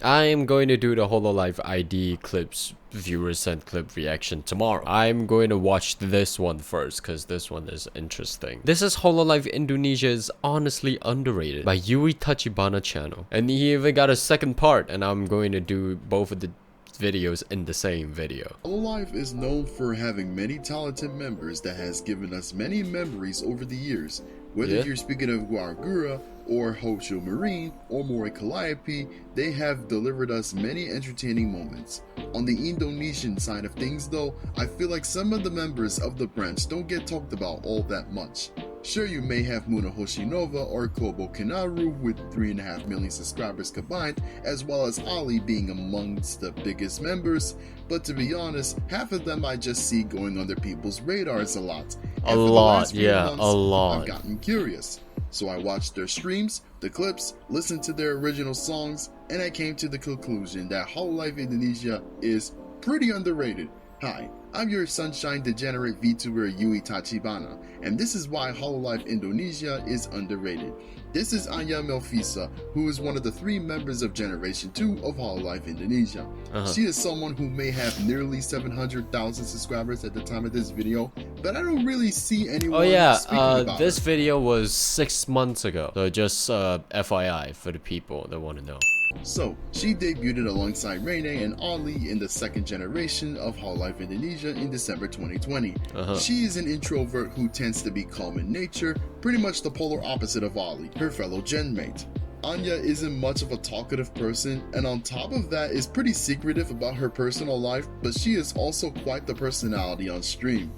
I am going to do the Hololive ID clips viewer sent clip reaction tomorrow. I'm going to watch this one first because this one is interesting. This is Hololive Indonesia is honestly underrated by Yui Tachibana channel, and he even got a second part, and I'm going to do both of the videos in the same video. Hololive is known for having many talented members that has given us many memories over the years. Whether you're speaking of Guaragura or Hojo Marine or Mori Calliope, they have delivered us many entertaining moments. On the Indonesian side of things though, I feel like some of the members of the branch don't get talked about all that much. Sure, you may have Muna Hoshinova or Kobo Kinaru with 3.5 million subscribers combined, as well as Ali being amongst the biggest members, but to be honest, half of them I just see going under people's radars a lot. A lot. I've gotten curious. So I watched their streams, the clips, listened to their original songs, and I came to the conclusion that Hololive Indonesia is pretty underrated. Hi, I'm your sunshine degenerate VTuber Yui Tachibana, and this is why Hololive Indonesia is underrated. This is Anya Melfissa, who is one of the 3 members of Generation 2 of Hololive Indonesia. She is someone who may have nearly 700,000 subscribers at the time of this video, but I don't really see anyone speaking about this her. video was 6 months ago, so just FYI for the people that want to know. So, she debuted alongside Reine and Ali in the 2nd generation of Hololive Indonesia in December 2020. She is an introvert who tends to be calm in nature, pretty much the polar opposite of Ali, her fellow gen mate. Anya isn't much of a talkative person, and on top of that is pretty secretive about her personal life, but she is also quite the personality on stream.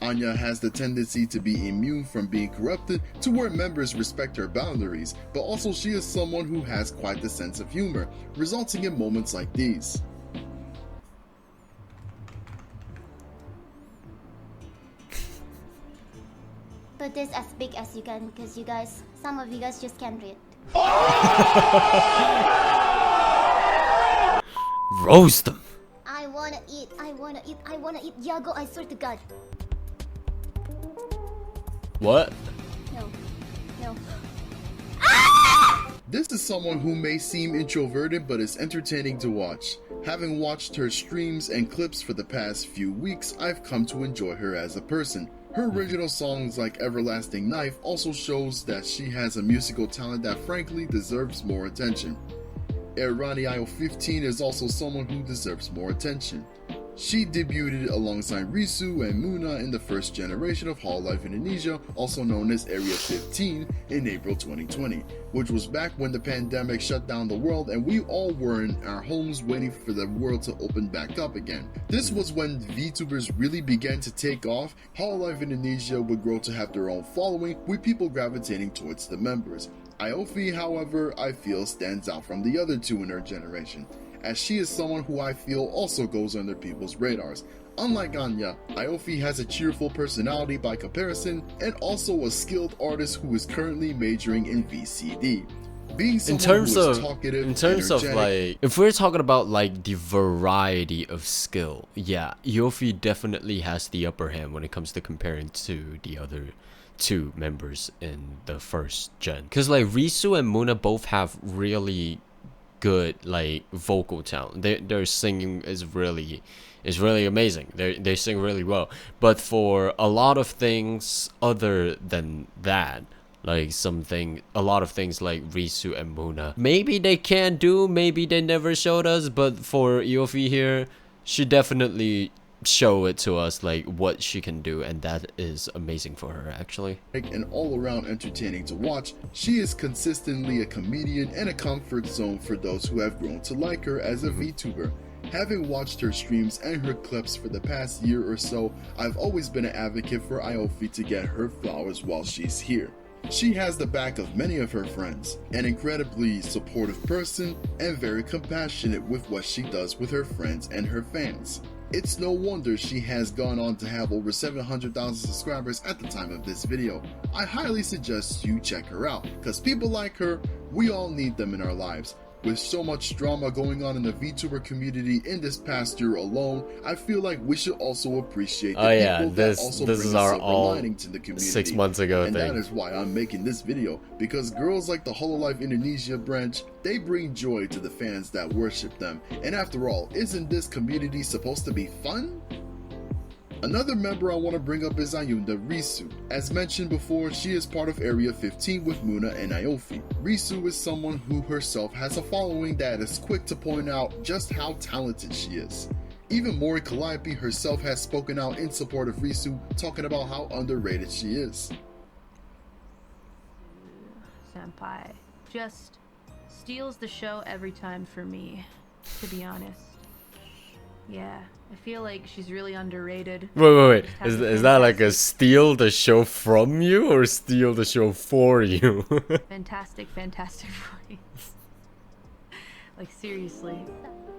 Anya has the tendency to be immune from being corrupted to where members respect her boundaries, but also she is someone who has quite the sense of humor, resulting in moments like these. Put this as big as you can, because some of you guys just can't read. Roast them. I wanna eat, Yago, I swear to God. What? No. This is someone who may seem introverted but is entertaining to watch. Having watched her streams and clips for the past few weeks, I've come to enjoy her as a person. Her original songs like Everlasting Knife also shows that she has a musical talent that frankly deserves more attention. Airani Iofifteen is also someone who deserves more attention. She debuted alongside Risu and Muna in the 1st generation of Hololive Indonesia, also known as Area 15, in April 2020, which was back when the pandemic shut down the world and we all were in our homes waiting for the world to open back up again. This was when VTubers really began to take off. Hololive Indonesia would grow to have their own following, with people gravitating towards the members. Iofi, however, I feel stands out from the other 2 in her generation, as she is someone who I feel also goes under people's radars. Unlike Anya, Iofi has a cheerful personality by comparison, and also a skilled artist who is currently majoring in VCD. Being someone who is talkative, in terms of like, if we're talking about like the variety of skill, yeah, Iofi definitely has the upper hand when it comes to comparing to the other 2 members in the 1st gen. Because like Risu and Muna both have really good like vocal talent. Their singing is really amazing. They sing really well. But for a lot of things other than that, like a lot of things like Risu and Muna, maybe they can do, maybe they never showed us, but for Iofi here, she definitely show it to us like what she can do, and that is amazing for her actually. And all around entertaining to watch, she is consistently a comedian and a comfort zone for those who have grown to like her as a VTuber. Having watched her streams and her clips for the past year or so, I've always been an advocate for Iofi to get her flowers while she's here. She has the back of many of her friends, an incredibly supportive person, and very compassionate with what she does with her friends and her fans. It's no wonder she has gone on to have over 700,000 subscribers at the time of this video. I highly suggest you check her out, because people like her, we all need them in our lives. With so much drama going on in the VTuber community in this past year alone, I feel like we should also appreciate the people that also bring a silver lining to the community. 6 months ago and thing. that is why I'm making this video, because girls like the Hololive Indonesia branch, they bring joy to the fans that worship them. And after all, isn't this community supposed to be fun? Another member I want to bring up is Ayunda Risu. As mentioned before, she is part of Area 15 with Muna and Iofi. Risu is someone who herself has a following that is quick to point out just how talented she is. Even Mori Calliope herself has spoken out in support of Risu, talking about how underrated she is. Senpai just steals the show every time for me, to be honest. Yeah, I feel like she's really underrated. Wait. Is that like a steal the show from you or steal the show for you? Fantastic voice. Like, seriously.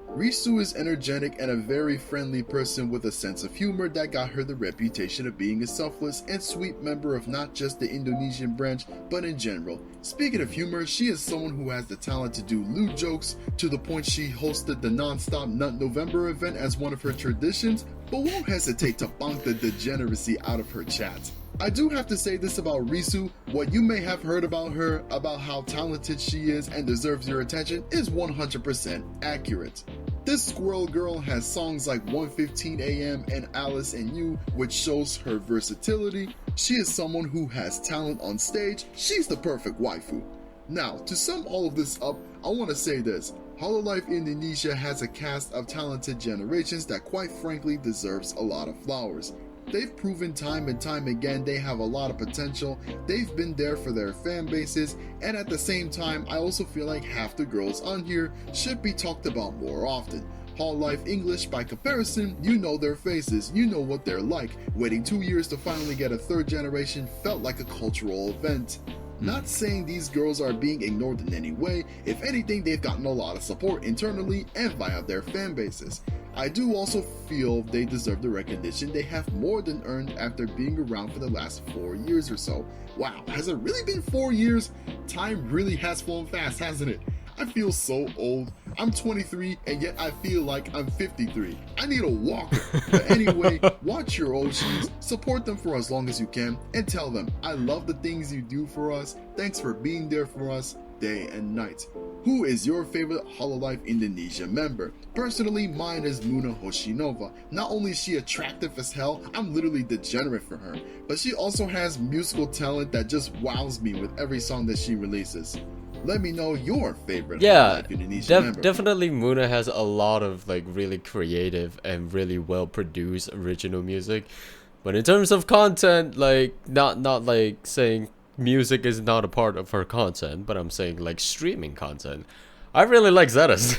Risu is energetic and a very friendly person with a sense of humor that got her the reputation of being a selfless and sweet member of not just the Indonesian branch, but in general. Speaking of humor, she is someone who has the talent to do lewd jokes, to the point she hosted the non-stop Nut November event as one of her traditions, but won't hesitate to bonk the degeneracy out of her chat. I do have to say this about Risu: what you may have heard about her, about how talented she is and deserves your attention, is 100% accurate. This squirrel girl has songs like 1:15 AM and Alice and You, which shows her versatility. She is someone who has talent on stage. She's the perfect waifu. Now, to sum all of this up, I want to say this: Hololive Indonesia has a cast of talented generations that quite frankly deserves a lot of flowers. They've proven time and time again they have a lot of potential, they've been there for their fan bases, and at the same time I also feel like half the girls on here should be talked about more often. Hololive English, by comparison, you know their faces, you know what they're like. Waiting 2 years to finally get a third generation felt like a cultural event. Not saying these girls are being ignored in any way. If anything, they've gotten a lot of support internally and via their fan bases. I do also feel they deserve the recognition they have more than earned after being around for the last 4 years or so. Wow, has it really been 4 years? Time really has flown fast, hasn't it? I feel so old. I'm 23 and yet I feel like I'm 53. I need a walker. But anyway, watch your OGs, support them for as long as you can, and tell them, I love the things you do for us. Thanks for being there for us day and night. Who is your favorite Hololive Indonesia member? Personally, mine is Muna Hoshinova. Not only is she attractive as hell, I'm literally degenerate for her, but she also has musical talent that just wows me with every song that she releases. Let me know your favorite Hololive Indonesia member. Definitely Muna has a lot of like really creative and really well produced original music, but in terms of content, like not like saying music is not a part of her content, but I'm saying like streaming content, I really like Zeta's.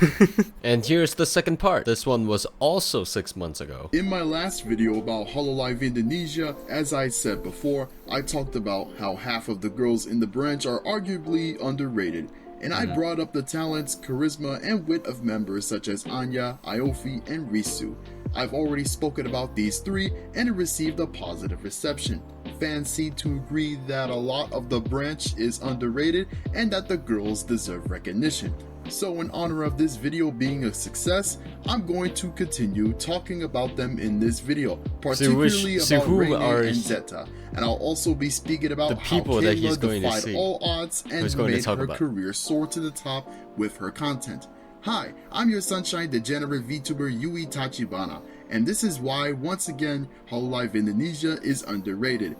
And here's the second part. This one was also 6 months ago. In my last video about Hololive Indonesia, as I said before, I talked about how half of the girls in the branch are arguably underrated, and I brought up the talents, charisma, and wit of members such as Anya, Iofi, and Risu. I've already spoken about these three and it received a positive reception. Fans seem to agree that a lot of the branch is underrated and that the girls deserve recognition. So in honor of this video being a success, I'm going to continue talking about them in this video, particularly about Reine and Zeta. And I'll also be speaking about how Kaela defied all odds and made her career soar to the top with her content. Hi, I'm your sunshine degenerate VTuber Yui Tachibana, and this is why, once again, Hololive Indonesia is underrated.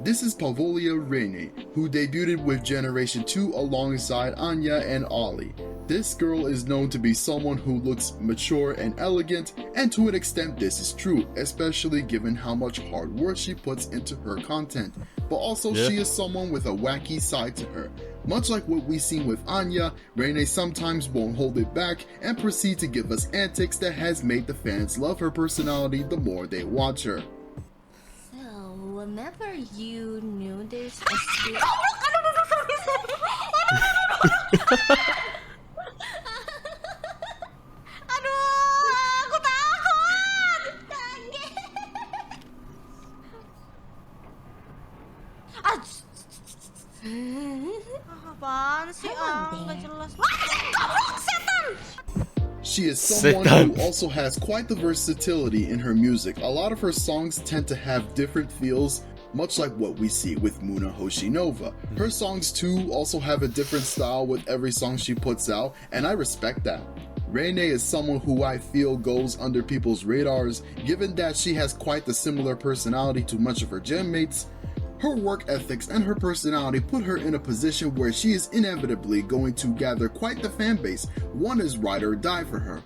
This is Pavia Reine, who debuted with Generation 2 alongside Anya and Ollie. This girl is known to be someone who looks mature and elegant, and to an extent this is true, especially given how much hard work she puts into her content. But also she is someone with a wacky side to her. Much like what we've seen with Anya, Reine sometimes won't hold it back and proceed to give us antics that has made the fans love her personality the more they watch her. So, whenever you knew there's a spirit... Apaan sih? Nggak jelas. She is someone who also has quite the versatility in her music. A lot of her songs tend to have different feels, much like what we see with Muna Hoshinova. Her songs too also have a different style with every song she puts out, and I respect that. Reine is someone who I feel goes under people's radars, given that she has quite the similar personality to much of her gem mates. Her work ethics and her personality put her in a position where she is inevitably going to gather quite the fan base. One is ride or die for her.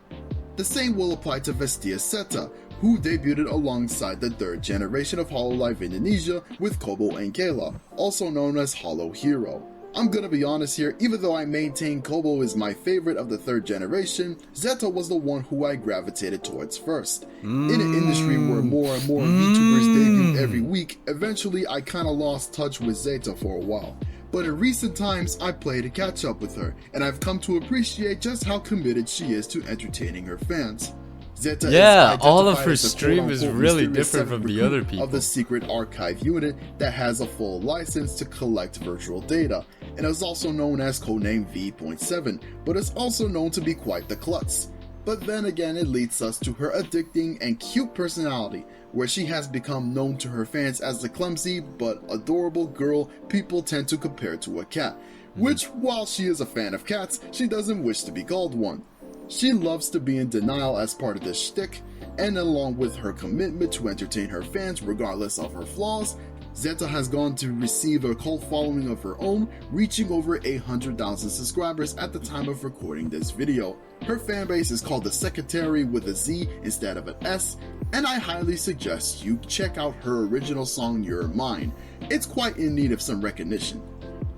The same will apply to Vestia Zeta, who debuted alongside the third generation of Hololive Indonesia with Kobo and Kaela, also known as Holo Hero. I'm gonna be honest here, even though I maintain Kobo is my favorite of the third generation, Zeta was the one who I gravitated towards first. In an industry where more and more VTubers debut every week, eventually I kinda lost touch with Zeta for a while. But in recent times, I play to catch up with her, and I've come to appreciate just how committed she is to entertaining her fans. Zeta is all of her as the stream is quote-unquote really mysterious different from the recruit other people. of the secret archive unit that has a full license to collect virtual data, and is also known as codename V.7, but is also known to be quite the klutz. But then again, it leads us to her addicting and cute personality, where she has become known to her fans as the clumsy but adorable girl people tend to compare to a cat, which, while she is a fan of cats, she doesn't wish to be called one. She loves to be in denial as part of this shtick, and along with her commitment to entertain her fans regardless of her flaws, Zeta has gone to receive a cult following of her own, reaching over 800,000 subscribers at the time of recording this video. Her fanbase is called the Secretary with a Z instead of an S, and I highly suggest you check out her original song You're Mine. It's quite in need of some recognition.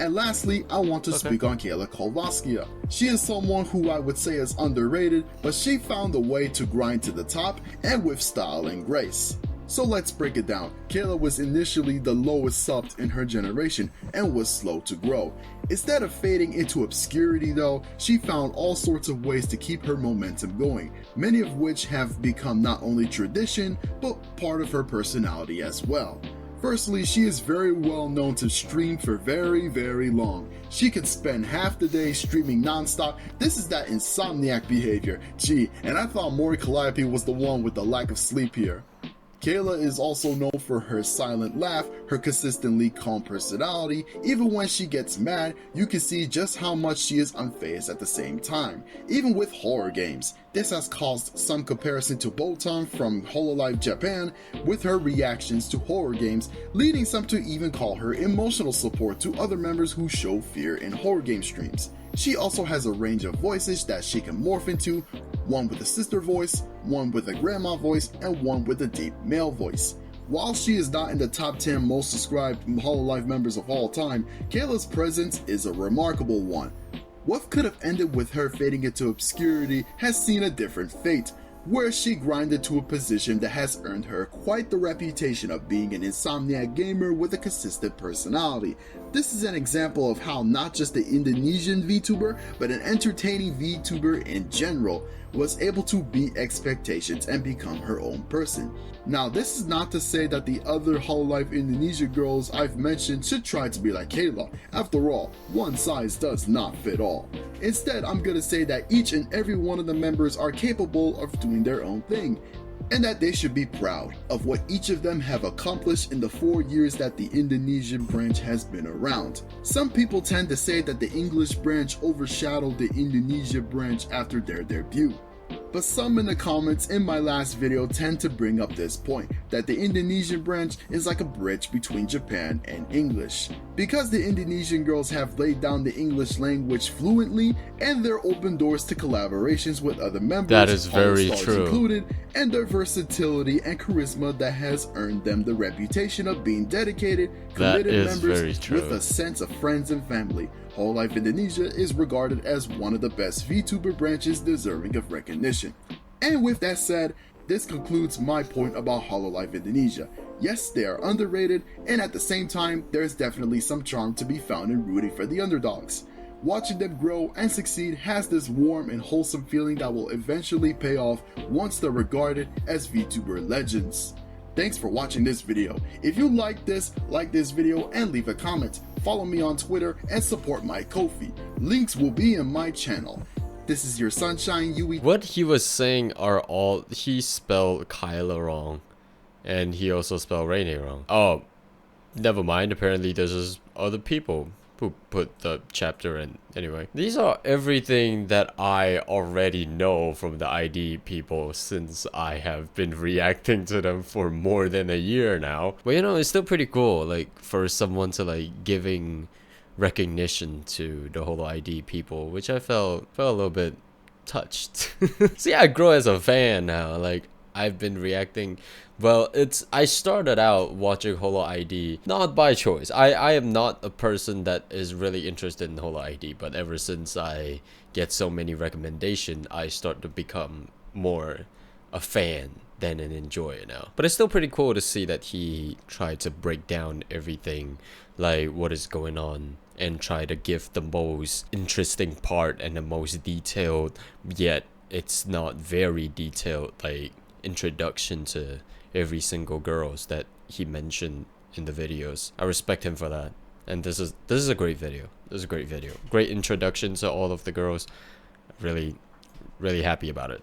And lastly, I want to speak on Kaela Kovalskia. She is someone who I would say is underrated, but she found a way to grind to the top and with style and grace. So let's break it down. Kaela was initially the lowest subbed in her generation and was slow to grow. Instead of fading into obscurity though, she found all sorts of ways to keep her momentum going, many of which have become not only tradition, but part of her personality as well. Firstly, she is very well known to stream for very long. She can spend half the day streaming non-stop. This is that insomniac behavior. Gee, and I thought Mori Calliope was the one with the lack of sleep here. Kaela is also known for her silent laugh, her consistently calm personality. Even when she gets mad, you can see just how much she is unfazed at the same time. Even with horror games, this has caused some comparison to Botan from Hololive Japan with her reactions to horror games, leading some to even call her emotional support to other members who show fear in horror game streams. She also has a range of voices that she can morph into, one with a sister voice, one with a grandma voice, and one with a deep male voice. While she is not in the top 10 most subscribed Hololive members of all time, Kaela's presence is a remarkable one. What could have ended with her fading into obscurity has seen a different fate, where she grinded to a position that has earned her quite the reputation of being an insomniac gamer with a consistent personality. This is an example of how not just the Indonesian VTuber, but an entertaining VTuber in general was able to beat expectations and become her own person. Now, this is not to say that the other Hololive Indonesia girls I've mentioned should try to be like Kaela. After all, one size does not fit all. Instead, I'm gonna say that each and every one of the members are capable of doing their own thing, and that they should be proud of what each of them have accomplished in the 4 years that the Indonesian branch has been around. Some people tend to say that the English branch overshadowed the Indonesia branch after their debut. But some in the comments in my last video tend to bring up this point, that the Indonesian branch is like a bridge between Japan and English. Because the Indonesian girls have laid down the English language fluently, and their open doors to collaborations with other members, that is very all-stars true, included, and their versatility and charisma that has earned them the reputation of being dedicated, committed members with a sense of friends and family. Hololive Indonesia is regarded as one of the best VTuber branches deserving of recognition. And with that said, this concludes my point about Hololive Indonesia. Yes, they are underrated, and at the same time, there's definitely some charm to be found in rooting for the underdogs. Watching them grow and succeed has this warm and wholesome feeling that will eventually pay off once they're regarded as VTuber legends. Thanks for watching this video. If you like this video and leave a comment. Follow me on Twitter and support my Ko-fi. Links will be in my channel. This is your sunshine, Yui. What he was saying are all, he spelled Kaela wrong, and he also spelled Reine wrong. Oh, never mind. Apparently there's just other people who put the chapter in. Anyway, these are everything that I already know from the ID people, since I have been reacting to them for more than a year now. But you know, it's still pretty cool, like, for someone to like giving recognition to the whole ID people, which I felt a little bit touched. See, I grow as a fan now. Like, I've been reacting. Well, I started out watching Holo ID not by choice. I am not a person that is really interested in Holo ID, but ever since I get so many recommendations, I start to become more a fan than an enjoyer now. But it's still pretty cool to see that he tried to break down everything, like what is going on, and try to give the most interesting part and the most detailed, yet it's not very detailed, like introduction to every single girls that he mentioned in the videos. I respect him for that. And this is a great video. This is a great video. Great introduction to all of the girls. Really happy about it.